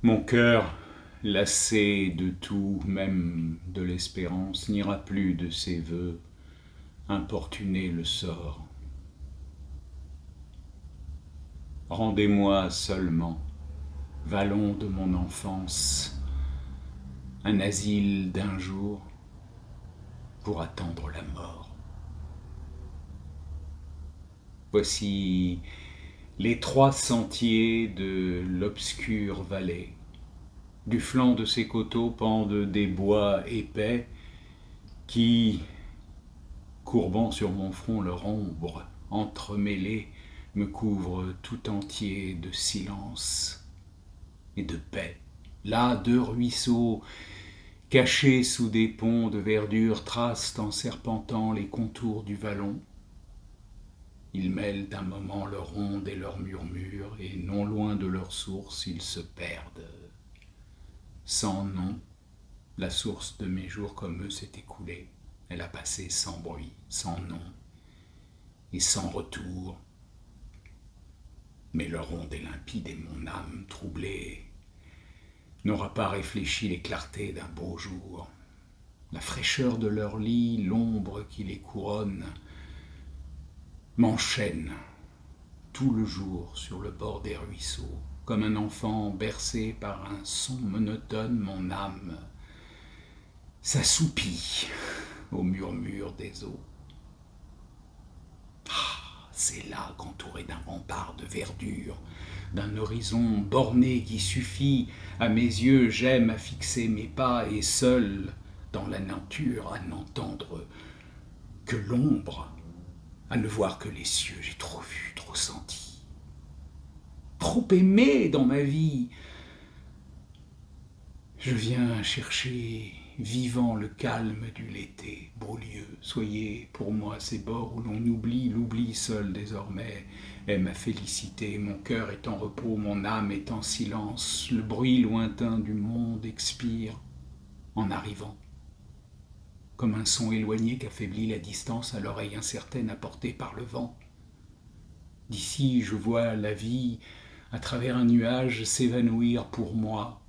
Mon cœur, lassé de tout, même de l'espérance, n'ira plus de ses vœux importuner le sort. Rendez-moi seulement, vallon de mon enfance, un asile d'un jour pour attendre la mort. Voici les trois sentiers de l'obscure vallée. Du flanc de ces coteaux pendent des bois épais qui, courbant sur mon front leur ombre entremêlée, me couvrent tout entier de silence et de paix. Là, deux ruisseaux, cachés sous des ponts de verdure, tracent en serpentant les contours du vallon. Ils mêlent un moment leur onde et leur murmure, et non loin de leur source, ils se perdent. Sans nom, la source de mes jours comme eux s'est écoulée. Elle a passé sans bruit, sans nom et sans retour. Mais leur onde est limpide et mon âme troublée n'aura pas réfléchi les clartés d'un beau jour. La fraîcheur de leur lit, l'ombre qui les couronne, m'enchaîne tout le jour sur le bord des ruisseaux. Comme un enfant bercé par un son monotone, mon âme s'assoupit au murmure des eaux. C'est là qu'entouré d'un rempart de verdure, d'un horizon borné qui suffit à mes yeux, j'aime à fixer mes pas et seul dans la nature à n'entendre que l'ombre, à ne voir que les cieux. J'ai trop vu, trop senti, trop aimé dans ma vie. Je viens chercher vivant le calme du l'été, beau lieu, soyez pour moi ces bords où l'on oublie, l'oubli seul désormais est ma félicité, mon cœur est en repos, mon âme est en silence, le bruit lointain du monde expire en arrivant, comme un son éloigné qu'affaiblit la distance à l'oreille incertaine apportée par le vent. D'ici je vois la vie à travers un nuage s'évanouir pour moi.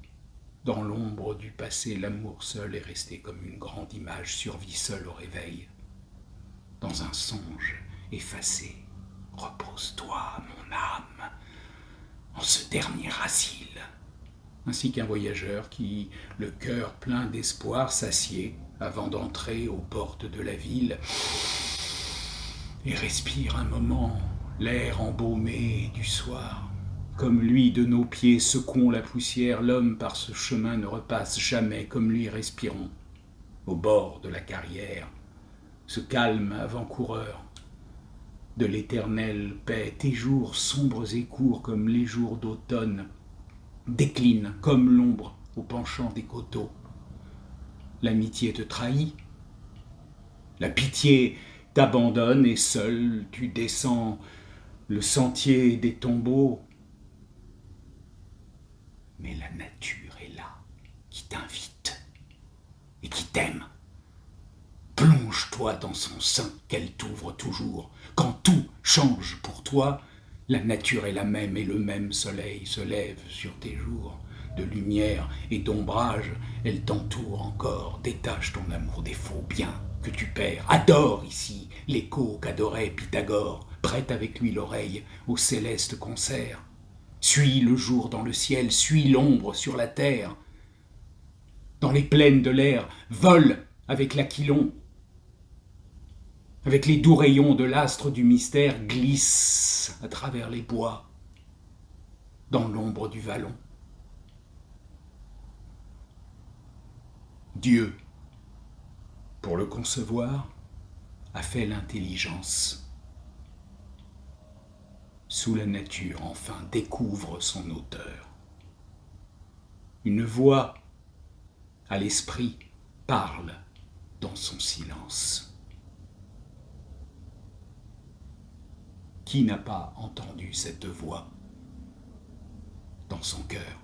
Dans l'ombre du passé, l'amour seul est resté comme une grande image, survit seul au réveil. Dans un songe effacé, repose-toi, mon âme, en ce dernier asile. Ainsi qu'un voyageur qui, le cœur plein d'espoir, s'assied avant d'entrer aux portes de la ville et respire un moment l'air embaumé du soir. Comme lui, de nos pieds secouons la poussière, l'homme par ce chemin ne repasse jamais, comme lui respirons, au bord de la carrière, ce calme avant-coureur de l'éternelle paix. Tes jours sombres et courts comme les jours d'automne déclinent comme l'ombre au penchant des coteaux. L'amitié te trahit, la pitié t'abandonne et seul tu descends le sentier des tombeaux. Mais la nature est là, qui t'invite et qui t'aime. Plonge-toi dans son sein qu'elle t'ouvre toujours. Quand tout change pour toi, la nature est la même et le même soleil se lève sur tes jours. De lumière et d'ombrage, elle t'entoure encore. Détache ton amour des faux biens que tu perds. Adore ici l'écho qu'adorait Pythagore. Prête avec lui l'oreille au céleste concert. Suis le jour dans le ciel, suis l'ombre sur la terre. Dans les plaines de l'air, vole avec l'aquilon. Avec les doux rayons de l'astre du mystère, glisse à travers les bois, dans l'ombre du vallon. Dieu, pour le concevoir, a fait l'intelligence. Sous la nature, enfin, découvre son auteur. Une voix à l'esprit parle dans son silence. Qui n'a pas entendu cette voix dans son cœur?